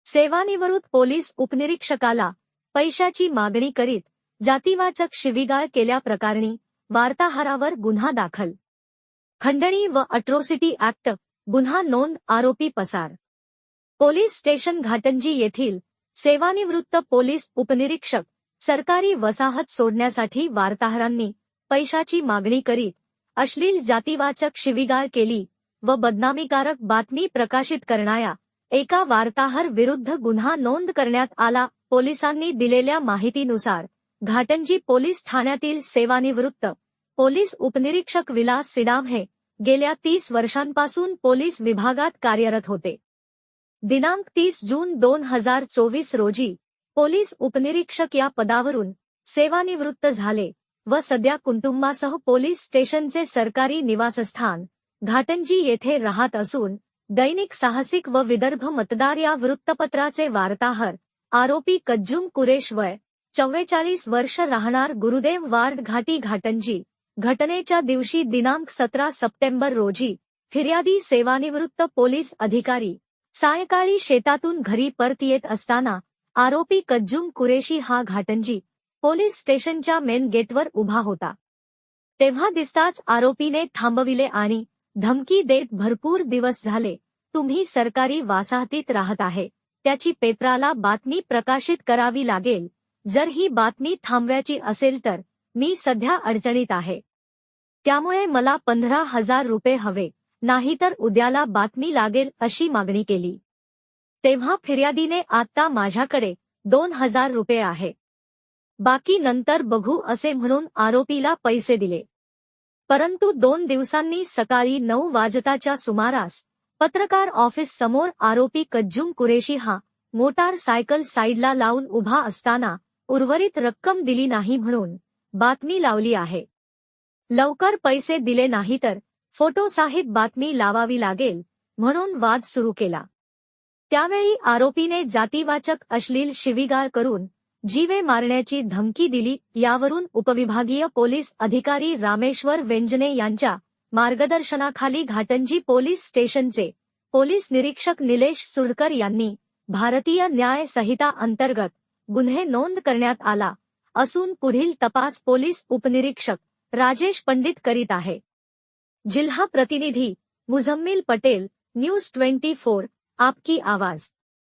सेवानिवृत्त पोलीस उपनिरीक्षकाला पैशाची मागणी करीत जातीवाचक शिवीगाळ केल्याप्रकरणी वार्ताहरावर गुन्हा दाखल. खंडणी व अट्रॉसिटी ऍक्ट गुन्हा नोंद. आरोपी पसार. पोलीस स्टेशन घाटंजी येथील सेवानिवृत्त पोलीस उपनिरीक्षक सरकारी वसाहत सोडण्यासाठी वार्ताहरांनी पैशाची मागणी करीत अश्लील जातीवाचक शिवीगाळ केली व बदनामीकारक बातमी प्रकाशित करणाऱ्या एका वार्ताहर विरुद्ध गुन्हा नोंद करण्यात आला. पोलिसांनी दिलेल्या माहितीनुसार घाटंजी पोलीस ठाण्यातील सेवानिवृत्त पोलीस उपनिरीक्षक विलास सिडाम हे गेल्या 30 वर्षांपासून पोलीस विभागात कार्यरत होते. दिनांक 30 जून 2024 रोजी पोलीस उपनिरीक्षक या पदावरून सेवानिवृत्त झाले व सध्या कुटुंबासह पोलीस स्टेशनचे सरकारी निवासस्थान घाटंजी येथे राहत असून दैनिक साहसिक व विदर्भ मतदार या वृत्तपत्राचे वार्ताहर. आरोपी कज्जुम कुरेश वय 44 वर्ष राहणार गुरुदेव वार्ड घाटी घाटंजी. घटनेच्या दिवशी दिनांक 17 सप्टेंबर रोजी फिर्यादी सेवानिवृत्त पोलीस अधिकारी सायंकाळी शेतातून घरी परत येत असताना आरोपी कज्जुम कुरेशी हा घाटंजी पोलीस स्टेशनच्या मेन गेटवर उभा होता. तेव्हा दिसताच आरोपीने थांबविले आणि धमकी देत भरपूर दिवस झाले तुम्ही सरकारी वसाहतीत राहत आहे, त्याची पेपराला बातमी प्रकाशित करावी लागेल. जर ही बातमी थांबवायची असेल तर मी सध्या अडचणीत आहे, त्यामुळे मला 15,000 रुपये हवे, नाहीतर उद्याला बातमी लागेल अशी मागणी केली. तेव्हा फिर्यादीने आता माझ्याकडे 2,000 रुपये आहे, बाकी नंतर बघू असे म्हणून आरोपीला पैसे दिले. परंतु 2 दिवसांनी सकाळी 9 वाजताच्या सुमारास पत्रकार ऑफिस समोर आरोपी कज्जुम कुरेशी हा मोटारसायकल साईडला लावून उभा असताना उर्वरित रक्कम दिली नाही म्हणून बातमी लावली आहे, लवकर पैसे दिले नाही तर फोटोसहित बातमी लावावी लागेल म्हणून वाद सुरू केला. त्यावेळी आरोपीने जातीवाचक अश्लील शिवीगाळ करून जीवे मारण्याची धमकी दिली. यावरून उपविभागीय पोलीस अधिकारी रामेश्वर वेंजने यांच्या मार्गदर्शनाखाली घाटंजी पोलीस स्टेशनचे पोलीस निरीक्षक निलेश सुरकर यांनी भारतीय न्याय संहिता अंतर्गत गुन्हे नोंद करण्यात आला असून पुढील तपास पोलीस उपनिरीक्षक राजेश पंडित करीत आहे. जिल्हा प्रतिनिधी मुझम्मिल पटेल, न्यूज 24, आपकी आवाज.